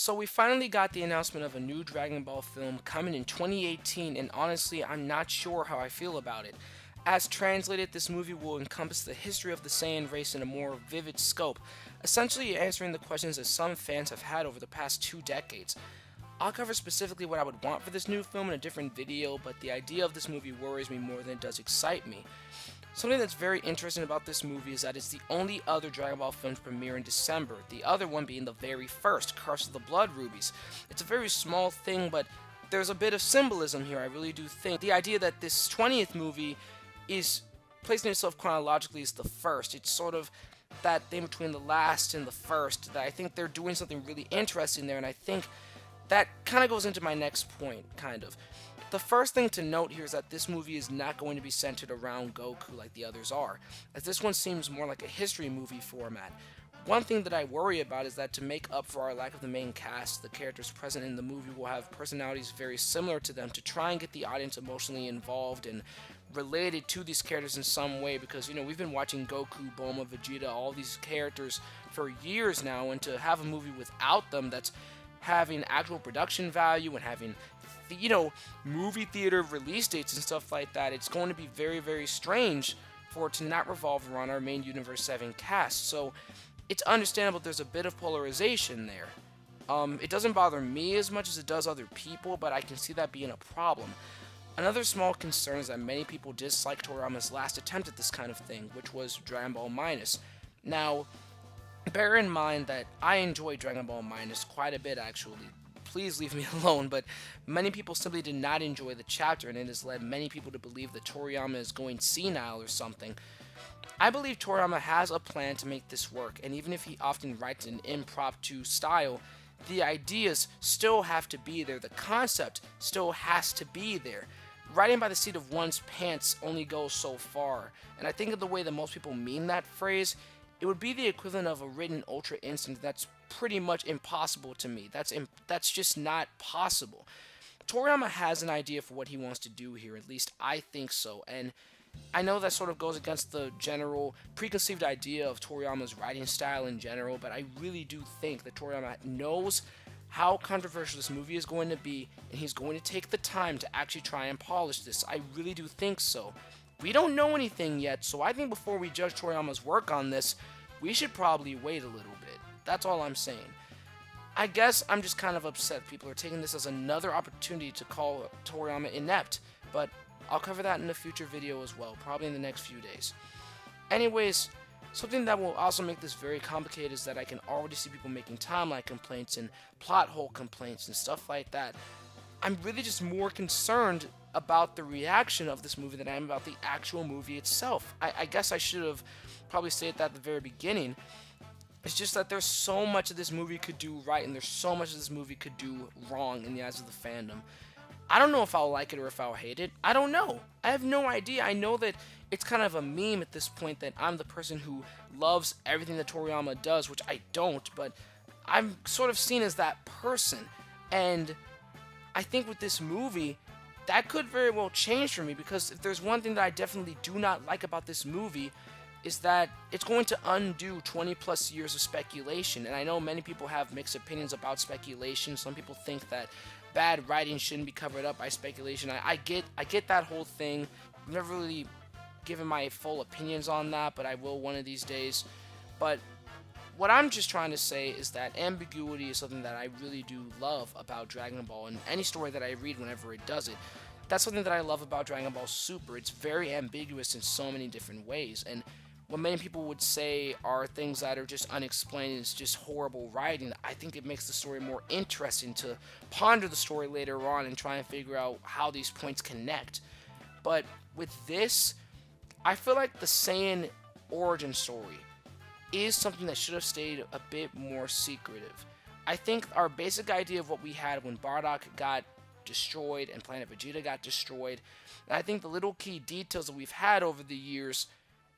So we finally got the announcement of a new Dragon Ball film coming in 2018, and honestly, I'm not sure how I feel about it. As translated, this movie will encompass the history of the Saiyan race in a more vivid scope, essentially answering the questions that some fans have had over the past 2 decades. I'll cover specifically what I would want for this new film in a different video, but the idea of this movie worries me more than it does excite me. Something that's very interesting about this movie is that it's the only other Dragon Ball film to premiere in December, the other one being the very first, Curse of the Blood Rubies. It's a very small thing, but there's a bit of symbolism here, I really do think. The idea that this 20th movie is placing itself chronologically as the first, it's sort of that thing between the last and the first, that I think they're doing something really interesting there, and I think that kind of goes into my next point, kind of. The first thing to note here is that this movie is not going to be centered around Goku like the others are, as this one seems more like a history movie format. One thing that I worry about is that to make up for our lack of the main cast, the characters present in the movie will have personalities very similar to them to try and get the audience emotionally involved and related to these characters in some way, because we've been watching Goku, Bulma, Vegeta, all these characters for years now, and to have a movie without them that's having actual production value and having movie theater release dates and stuff like that, it's going to be very, very strange for it to not revolve around our main Universe 7 cast. So it's understandable there's a bit of polarization there. It doesn't bother me as much as it does other people, but I can see that being a problem. Another small concern is that many people dislike Toriyama's last attempt at this kind of thing, which was Dragon Ball Minus. Now, bear in mind that I enjoy Dragon Ball Minus quite a bit, actually. Please leave me alone, but many people simply did not enjoy the chapter, and it has led many people to believe that Toriyama is going senile or something. I believe Toriyama has a plan to make this work, and even if he often writes in impromptu style, the ideas still have to be there, the concept still has to be there. Writing by the seat of one's pants only goes so far, and I think of the way that most people mean that phrase, it would be the equivalent of a written Ultra Instinct that's pretty much impossible to me. That's just not possible. Toriyama has an idea for what he wants to do here, at least I think so, and I know that sort of goes against the general preconceived idea of Toriyama's writing style in general, but I really do think that Toriyama knows how controversial this movie is going to be, and he's going to take the time to actually try and polish this. I really do think so. We don't know anything yet, so I think before we judge Toriyama's work on this, we should probably wait a little bit. That's all I'm saying. I guess I'm just kind of upset people are taking this as another opportunity to call Toriyama inept, but I'll cover that in a future video as well, probably in the next few days. Anyways, something that will also make this very complicated is that I can already see people making timeline complaints and plot hole complaints and stuff like that. I'm really just more concerned about the reaction of this movie than I am about the actual movie itself. I guess I should have probably stated that at the very beginning. It's just that there's so much that this movie could do right, and there's so much that this movie could do wrong in the eyes of the fandom. I don't know if I'll like it or if I'll hate it. I don't know. I have no idea. I know that it's kind of a meme at this point that I'm the person who loves everything that Toriyama does, which I don't, but I'm sort of seen as that person. And I think with this movie, that could very well change for me, because if there's one thing that I definitely do not like about this movie, is that it's going to undo 20 plus years of speculation. And I know many people have mixed opinions about speculation. Some people think that bad writing shouldn't be covered up by speculation. I get that whole thing. I've never really given my full opinions on that, but I will one of these days. But what I'm just trying to say is that ambiguity is something that I really do love about Dragon Ball, and any story that I read whenever it does it. That's something that I love about Dragon Ball Super. It's very ambiguous in so many different ways, and what many people would say are things that are just unexplained, it's just horrible writing. I think it makes the story more interesting to ponder the story later on and try and figure out how these points connect. But with this, I feel like the Saiyan origin story is something that should have stayed a bit more secretive. I think our basic idea of what we had when Bardock got destroyed and Planet Vegeta got destroyed, and I think the little key details that we've had over the years,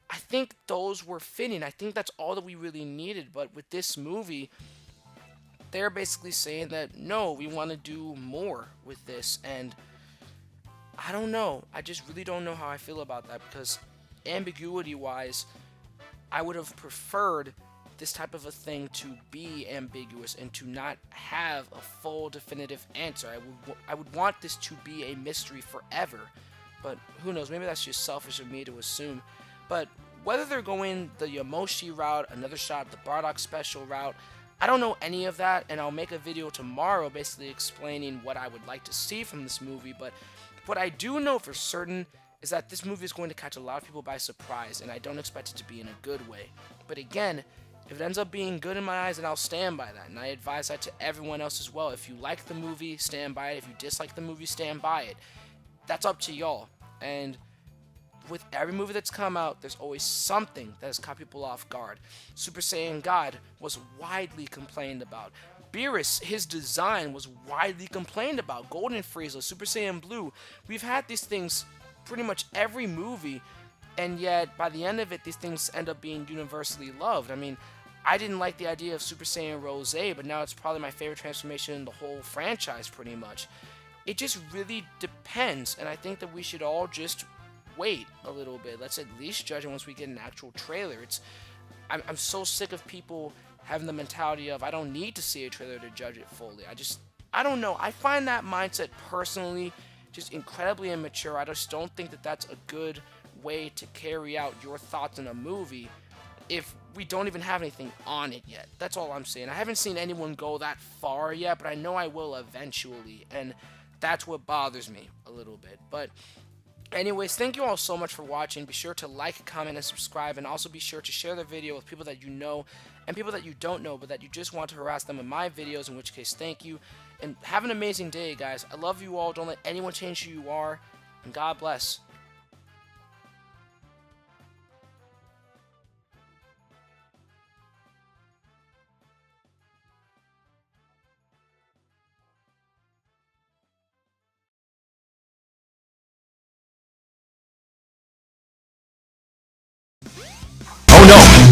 I think those were fitting. I think that's all that we really needed. But with this movie, they're basically saying that, no, we want to do more with this. And I don't know. I just really don't know how I feel about that, because ambiguity-wise, I would have preferred this type of a thing to be ambiguous and to not have a full definitive answer. I would want this to be a mystery forever, but who knows, maybe that's just selfish of me to assume. But whether they're going the Yamoshi route, another shot, the Bardock special route, I don't know any of that, and I'll make a video tomorrow basically explaining what I would like to see from this movie. But what I do know for certain is that this movie is going to catch a lot of people by surprise, and I don't expect it to be in a good way. But again, if it ends up being good in my eyes, then I'll stand by that, and I advise that to everyone else as well. If you like the movie, stand by it. If you dislike the movie, stand by it. That's up to y'all. And with every movie that's come out, there's always something that has caught people off guard. Super Saiyan God was widely complained about. Beerus, his design was widely complained about. Golden Frieza, Super Saiyan Blue. We've had these things pretty much every movie, and yet by the end of it, these things end up being universally loved. I mean, I didn't like the idea of Super Saiyan Rose, but now it's probably my favorite transformation in the whole franchise pretty much. It just really depends, and I think that we should all just wait a little bit. Let's at least judge it once we get an actual trailer. I'm so sick of people having the mentality of I don't need to see a trailer to judge it fully. I don't know. I find that mindset personally just incredibly immature. I just don't think that that's a good way to carry out your thoughts in a movie if we don't even have anything on it yet. That's all I'm saying. I haven't seen anyone go that far yet, but I know I will eventually, and that's what bothers me a little bit. But anyways, thank you all so much for watching. Be sure to like, comment, and subscribe, and also be sure to share the video with people that you know and people that you don't know, but that you just want to harass them in my videos, in which case, thank you. And have an amazing day, guys. I love you all. Don't let anyone change who you are, and God bless. Oh no!